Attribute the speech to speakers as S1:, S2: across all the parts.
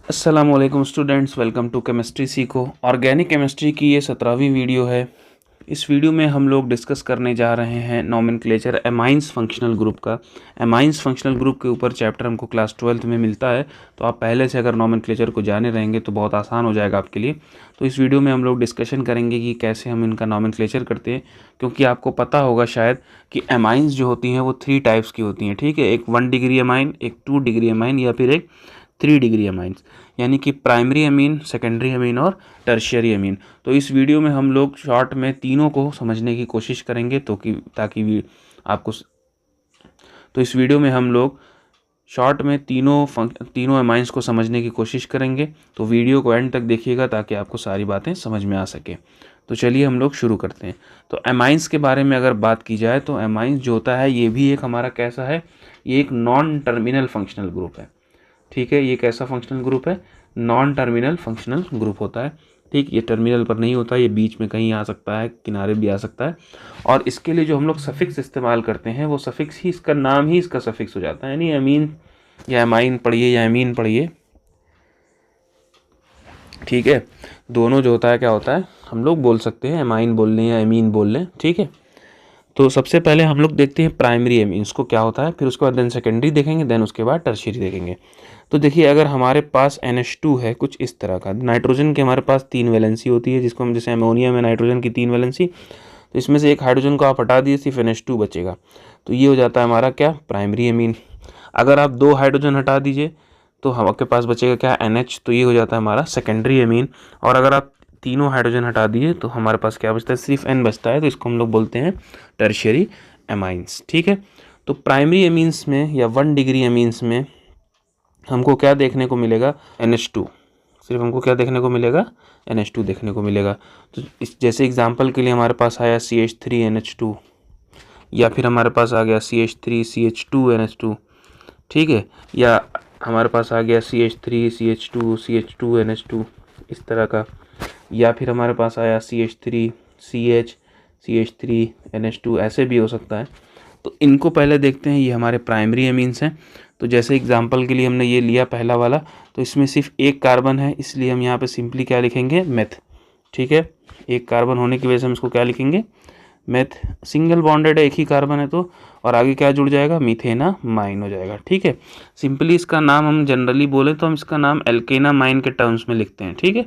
S1: अस्सलामुअलैकुम students, welcome to chemistry सीखो। Organic chemistry की ये 17वीं वीडियो है। इस वीडियो में हम लोग डिस्कस करने जा रहे हैं नॉमेनक्लेचर एमाइंस फंक्शनल ग्रुप का। एमाइंस फंक्शनल ग्रुप के ऊपर चैप्टर हमको क्लास 12th में मिलता है, तो आप पहले से अगर नॉमेनक्लेचर को जाने रहेंगे तो बहुत आसान हो जाएगा आपके लिए। तो इस वीडियो में हम लोग डिस्कशन करेंगे कि कैसे हम इनका नॉमेनक्लेचर करते हैं, क्योंकि आपको पता होगा शायद कि एमाइंस जो होती हैं वो 3 टाइप्स की होती हैं। ठीक है, एक 1 डिग्री अमाइन, एक 2 डिग्री अमाइन या फिर एक 3 डिग्री अमाइंस, यानी कि प्राइमरी अमीन, सेकेंडरी अमीन और टर्शियरी अमीन। तो इस वीडियो में हम लोग शॉर्ट में तीनों को समझने की कोशिश करेंगे ताकि आपको तो इस वीडियो में हम लोग शॉर्ट में तीनों अमाइंस को समझने की कोशिश करेंगे। तो वीडियो को एंड तक देखिएगा ताकि आपको सारी बातें समझ में आ सके। तो चलिए हम लोग शुरू करते हैं। तो अमाइंस के बारे में अगर बात की जाए तो अमाइंस जो होता है ये भी एक हमारा कैसा है, ये एक नॉन टर्मिनल फंक्शनल ग्रुप है। ठीक है, ये कैसा फंक्शनल ग्रुप है? नॉन टर्मिनल फंक्शनल ग्रुप होता है। ठीक, ये टर्मिनल पर नहीं होता, ये बीच में कहीं आ सकता है, किनारे भी आ सकता है। और इसके लिए जो हम लोग सफिक्स इस्तेमाल करते हैं वो सफिक्स ही इसका नाम ही इसका सफिक्स हो जाता है, यानी अमीन या अमाइन पढ़िए या अमीन पढ़िए। ठीक है, दोनों जो होता है क्या होता है, हम लोग बोल सकते हैं अमाइन बोल लें या अमीन बोल लें। ठीक है, तो सबसे पहले हम लोग देखते हैं प्राइमरी अमीन्स को क्या होता है, फिर उसके बाद देन सेकेंडरी देखेंगे, देन उसके बाद टर्शियरी देखेंगे। तो देखिए, अगर हमारे पास NH2 है कुछ इस तरह का, नाइट्रोजन के हमारे पास 3 वैलेंसी होती है, जिसको हम जैसे अमोनिया में नाइट्रोजन की 3 वैलेंसी, तो इसमें से एक हाइड्रोजन को आप हटा दिए, सिर्फ NH2 बचेगा, तो ये हो जाता है हमारा क्या, प्राइमरी अमीन। अगर आप 2 हाइड्रोजन हटा दीजिए तो आपके पास बचेगा क्या, NH, तो ये हो जाता है हमारा सेकेंडरी अमीन। और अगर आप तीनों हाइड्रोजन हटा दिए तो हमारे पास क्या बचता है, सिर्फ N बचता है, तो इसको हम लोग बोलते हैं टर्शियरी अमाइंस। ठीक है, तो प्राइमरी अमीन्स में या 1 डिग्री अमीन्स में हमको क्या देखने को मिलेगा, NH2। सिर्फ हमको क्या देखने को मिलेगा, NH2 देखने को मिलेगा। तो इस जैसे एग्जांपल के लिए हमारे पास आया CH3NH2, या फिर हमारे पास आ गया CH3CH2NH2। ठीक है, या हमारे पास आ गया CH3CH2CH2NH2 इस तरह का, या फिर हमारे पास आया CH3CH3NH2, ऐसे भी हो सकता है। तो इनको पहले देखते हैं, ये हमारे प्राइमरी अमीन्स हैं। तो जैसे एग्जांपल के लिए हमने ये लिया पहला वाला, तो इसमें सिर्फ एक कार्बन है, इसलिए हम यहाँ पे सिंपली क्या लिखेंगे, मेथ। ठीक है, एक कार्बन होने की वजह से हम इसको क्या लिखेंगे, मेथ। सिंगल बॉन्डेड है, एक ही कार्बन है तो, और आगे क्या जुड़ जाएगा, मिथेनामाइन हो जाएगा। ठीक है, सिंपली इसका नाम हम जनरली बोले तो हम इसका नाम एल्केनामाइन के टर्म्स में लिखते हैं। ठीक है,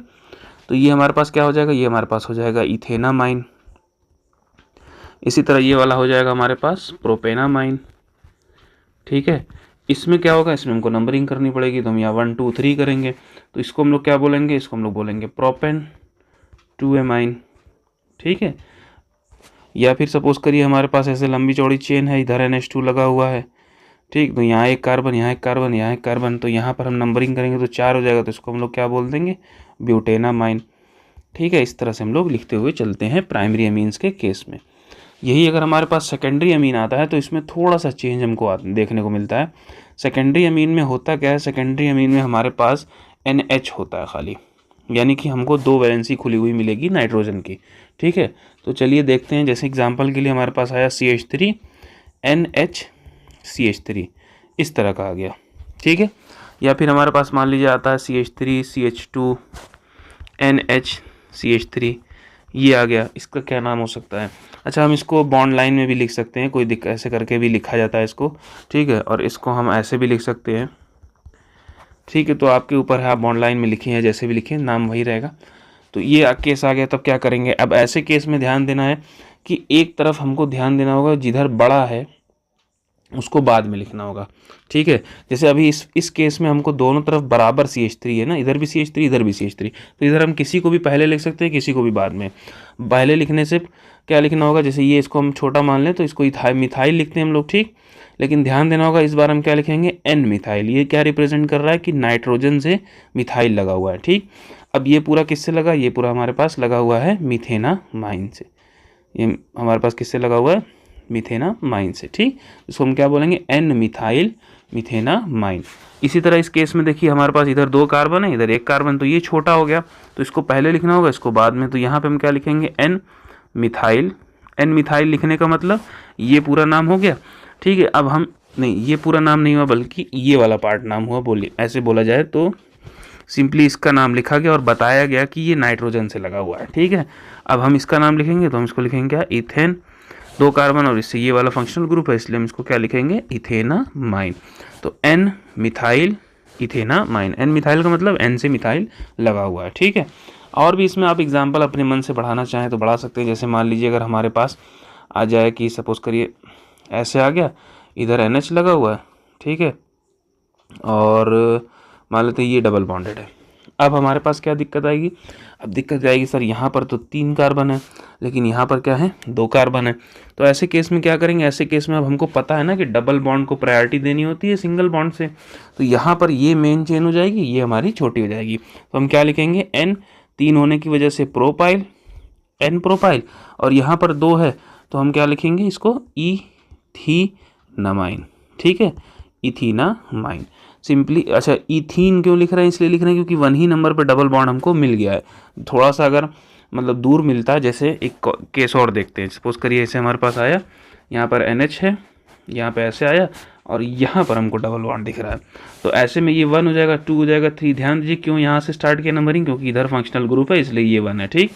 S1: तो ये हमारे पास क्या हो जाएगा, ये हमारे पास हो जाएगा इथेनामाइन। इसी तरह ये वाला हो जाएगा हमारे पास प्रोपेनामाइन। ठीक है, इसमें क्या होगा, इसमें हमको नंबरिंग करनी पड़ेगी, तो हम यहाँ 1 2 3 करेंगे, तो इसको हम लोग क्या बोलेंगे, इसको हम लोग बोलेंगे प्रोपेन 2 एमाइन। ठीक है, या फिर सपोज करिए हमारे पास ऐसे लंबी चौड़ी चेन है, इधर NH2 लगा हुआ है। ठीक, तो यहाँ एक कार्बन, यहाँ एक कार्बन, यहाँ एक कार्बन, तो यहाँ पर हम नंबरिंग करेंगे तो 4 हो जाएगा, तो इसको हम लोग क्या बोल देंगे, ब्यूटेनामाइन। ठीक है, इस तरह से हम लोग लिखते हुए चलते हैं प्राइमरी अमीन्स के केस में। यही अगर हमारे पास सेकेंडरी अमीन आता है तो इसमें थोड़ा सा चेंज हमको देखने को मिलता है। सेकेंडरी अमीन में होता क्या है, सेकेंडरी अमीन में हमारे पास NH होता है खाली, यानी कि हमको 2 वैलेंसी खुली हुई मिलेगी नाइट्रोजन की। ठीक है, तो चलिए देखते हैं। जैसे एग्जांपल के लिए हमारे पास आया CH3NH CH3 इस तरह का आ गया। ठीक है, या फिर हमारे पास मान लीजिए आता है CH3CH2NH CH3, ये आ गया। इसका क्या नाम हो सकता है, अच्छा हम इसको बॉन्ड लाइन में भी लिख सकते हैं, कोई ऐसे करके भी लिखा जाता है इसको। ठीक है, और इसको हम ऐसे भी लिख सकते हैं। ठीक है, तो आपके ऊपर है, आप बॉन्ड लाइन में लिखें या जैसे भी लिखें, नाम वही रहेगा। तो ये केस आ गया, तब क्या करेंगे, अब ऐसे केस में ध्यान देना है कि एक तरफ हमको ध्यान देना होगा, जिधर बड़ा है उसको बाद में लिखना होगा। ठीक है, जैसे अभी इस केस में हमको दोनों तरफ बराबर CH3 है ना, इधर भी CH3 इधर भी CH3, तो इधर हम किसी को भी पहले लिख सकते हैं, किसी को भी बाद में। पहले लिखने से क्या लिखना होगा, जैसे ये इसको हम छोटा मान लें तो इसको मिथाइल लिखते हैं हम लोग। ठीक, लेकिन ध्यान देना होगा इस बार हम क्या लिखेंगे, N मिथाइल। ये क्या रिप्रेजेंट कर रहा है कि नाइट्रोजन से मिथाइल लगा हुआ है। ठीक, अब ये पूरा किससे लगा, ये पूरा हमारे पास लगा हुआ है मिथेनामाइन से। ये हमारे पास किससे लगा हुआ है, मिथेनामाइन से। ठीक, इसको हम क्या बोलेंगे, N मिथाइल मिथेनामाइन। इसी तरह इस केस में देखिए हमारे पास इधर 2 कार्बन है, इधर 1 कार्बन, तो ये छोटा हो गया, तो इसको पहले लिखना होगा, इसको बाद में। तो यहाँ पे हम क्या लिखेंगे, N मिथाइल। N मिथाइल लिखने का मतलब ये पूरा नाम हो गया। ठीक है, अब हम नहीं, ये पूरा नाम नहीं हुआ बल्कि ये वाला पार्ट नाम हुआ, बोलिए ऐसे बोला जाए तो सिंपली इसका नाम लिखा गया और बताया गया कि ये नाइट्रोजन से लगा हुआ है, ठीक है। अब हम इसका नाम लिखेंगे तो हम इसको लिखेंगे क्या, इथेन, 2 कार्बन और इससे ये वाला फंक्शनल ग्रुप है, इसलिए हम इसको क्या लिखेंगे, इथेनामाइन। तो N methyl ethanamine, N methyl का मतलब एन से मिथाइल लगा हुआ है, ठीक है। और भी इसमें आप एग्जाम्पल अपने मन से बढ़ाना चाहें तो बढ़ा सकते हैं। जैसे मान लीजिए अगर हमारे पास आ जाए कि सपोज करिए ऐसे आ गया, इधर NH लगा हुआ है, ठीक है, और मान लेते हैं ये डबल बॉन्डेड है। अब हमारे पास क्या दिक्कत आएगी, अब दिक्कत आएगी सर यहाँ पर तो 3 कार्बन है लेकिन यहाँ पर क्या है, 2 कार्बन है। तो ऐसे केस में क्या करेंगे, ऐसे केस में अब हमको पता है ना कि डबल बॉन्ड को प्रायोरिटी देनी होती है सिंगल बॉन्ड से। तो यहाँ पर ये मेन चेन हो जाएगी, ये हमारी छोटी हो जाएगी। तो हम क्या लिखेंगे, N 3 होने की वजह से प्रोपाइल, N प्रोपाइल, और यहाँ पर 2 है तो हम क्या लिखेंगे इसको, इथीनामाइन, ठीक है, इथीनामाइन सिंपली। अच्छा इथीन क्यों लिख रहे हैं, इसलिए लिख रहे हैं क्योंकि 1 ही नंबर पे डबल बॉन्ड हमको मिल गया है। थोड़ा सा अगर मतलब दूर मिलता है, जैसे एक केस और देखते हैं। सपोज करिए ऐसे हमारे पास आया, यहाँ पर NH है, यहाँ पे ऐसे आया और यहाँ पर हमको डबल बॉन्ड दिख रहा है, तो ऐसे में ये 1 हो जाएगा, 2 हो जाएगा, 3। ध्यान दीजिए क्यों यहाँ से स्टार्ट किया नंबरिंग, क्योंकि इधर फंक्शनल ग्रुप है इसलिए ये 1 है, ठीक।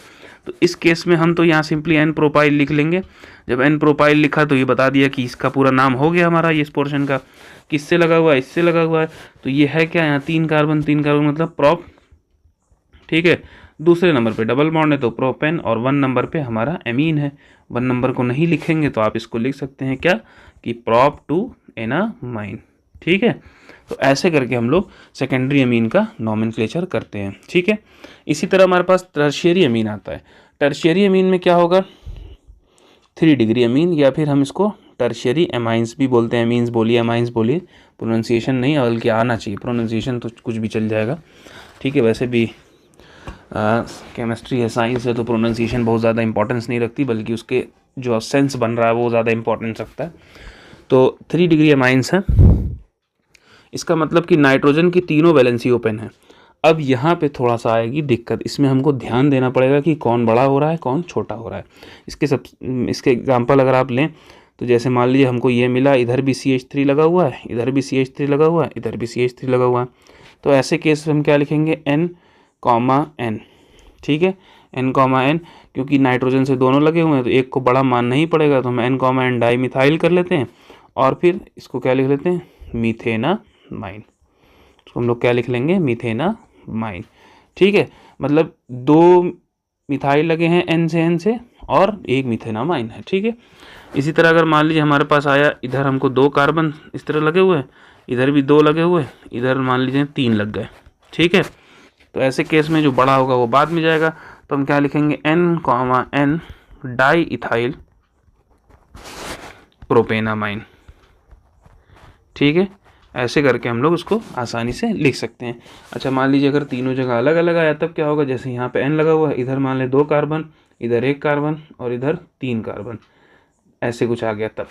S1: तो इस केस में हम तो यहाँ सिंपली N प्रोपाइल लिख लेंगे। जब N प्रोपाइल लिखा तो ये बता दिया कि इसका पूरा नाम हो गया हमारा, ये इस पोर्शन का किससे लगा हुआ है, इससे लगा हुआ है। तो ये है क्या, यहाँ 3 कार्बन, 3 कार्बन मतलब प्रोप, ठीक है। दूसरे नंबर पे डबल बॉन्ड है तो प्रोपेन, और 1 नंबर पे हमारा एमीन है। 1 नंबर को नहीं लिखेंगे तो आप इसको लिख सकते हैं क्या, कि प्रोप टू एनामाइन, ठीक है। तो ऐसे करके हम लोग सेकेंडरी अमीन का नॉमेनक्लेचर करते हैं, ठीक है। इसी तरह हमारे पास टर्शियरी अमीन आता है। टर्शियरी अमीन में क्या होगा, 3 डिग्री अमीन, या फिर हम इसको टर्शियरी एमाइंस भी बोलते हैं। अमीन्स बोलिए, एमाइंस बोलिए, प्रोनाउंसिएशन नहीं बल्कि आना चाहिए, प्रोनाउंसिएशन तो कुछ भी चल जाएगा, ठीक है। वैसे भी केमिस्ट्री है, साइंस है, तो प्रोनाउंसिएशन बहुत ज़्यादा इंपॉर्टेंस नहीं रखती, बल्कि उसके जो सेंस बन रहा है वो ज़्यादा इंपॉर्टेंस रखता है। तो 3 डिग्री अमाइंस है, इसका मतलब कि नाइट्रोजन की तीनों वैलेंसी ओपन है। अब यहाँ पे थोड़ा सा आएगी दिक्कत, इसमें हमको ध्यान देना पड़ेगा कि कौन बड़ा हो रहा है कौन छोटा हो रहा है। इसके एग्जांपल अगर आप लें तो जैसे मान लीजिए हमको ये मिला, इधर भी CH3 लगा हुआ है, इधर भी CH3 लगा हुआ है, इधर भी CH3 लगा हुआ है। तो ऐसे केस में हम क्या लिखेंगे, N, N, ठीक है, N, N, क्योंकि नाइट्रोजन से दोनों लगे हुए हैं तो एक को बड़ा मानना ही पड़ेगा, तो हम N, N डाई मिथाइल कर लेते हैं और फिर इसको क्या लिख लेते हैं, मीथेनामाइन। इसको हम लोग क्या लिख लेंगे, मीथेनामाइन, ठीक है। मतलब 2 मिथाइल लगे हैं N से और 1 मीथेनामाइन है, ठीक है। इसी तरह अगर मान लीजिए हमारे पास आया, इधर हमको 2 कार्बन इस तरह लगे हुए हैं, इधर भी 2 लगे हुए, इधर मान लीजिए 3 लग गए, ठीक है। तो ऐसे केस में जो बड़ा होगा वो बाद में जाएगा, तो हम क्या लिखेंगे, N, N di ethyl propanamine, ठीक है। ऐसे करके हम लोग उसको आसानी से लिख सकते हैं। अच्छा मान लीजिए अगर तीनों जगह अलग अलग आया तब क्या होगा, जैसे यहाँ पे N लगा हुआ है, इधर मान ले 2 कार्बन, इधर 1 कार्बन और इधर 3 कार्बन, ऐसे कुछ आ गया तब।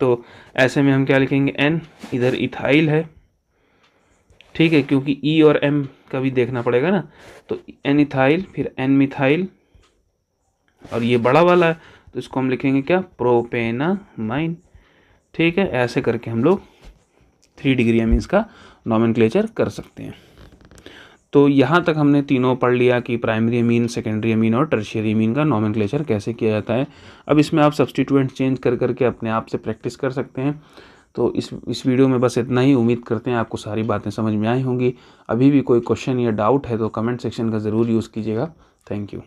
S1: तो ऐसे में हम क्या लिखेंगे, N, इधर इथाइल है, ठीक है, क्योंकि E और M का भी देखना पड़ेगा ना, तो N इथाइल फिर N मिथाइल और ये बड़ा वाला है तो इसको हम लिखेंगे क्या, प्रोपेनामाइन, ठीक है। ऐसे करके हम लोग 3 डिग्री अमीन्स का नॉमेनक्लेचर कर सकते हैं। तो यहाँ तक हमने तीनों पढ़ लिया कि प्राइमरी अमीन, सेकेंडरी अमीन और टर्शियरी अमीन का नॉमेनक्लेचर कैसे किया जाता है। अब इसमें आप सब्स्टिट्यूएंट चेंज कर करके अपने आप से प्रैक्टिस कर सकते हैं। तो इस वीडियो में बस इतना ही। उम्मीद करते हैं आपको सारी बातें समझ में आई होंगी। अभी भी कोई क्वेश्चन या डाउट है तो कमेंट सेक्शन का ज़रूर यूज़ कीजिएगा। Thank you.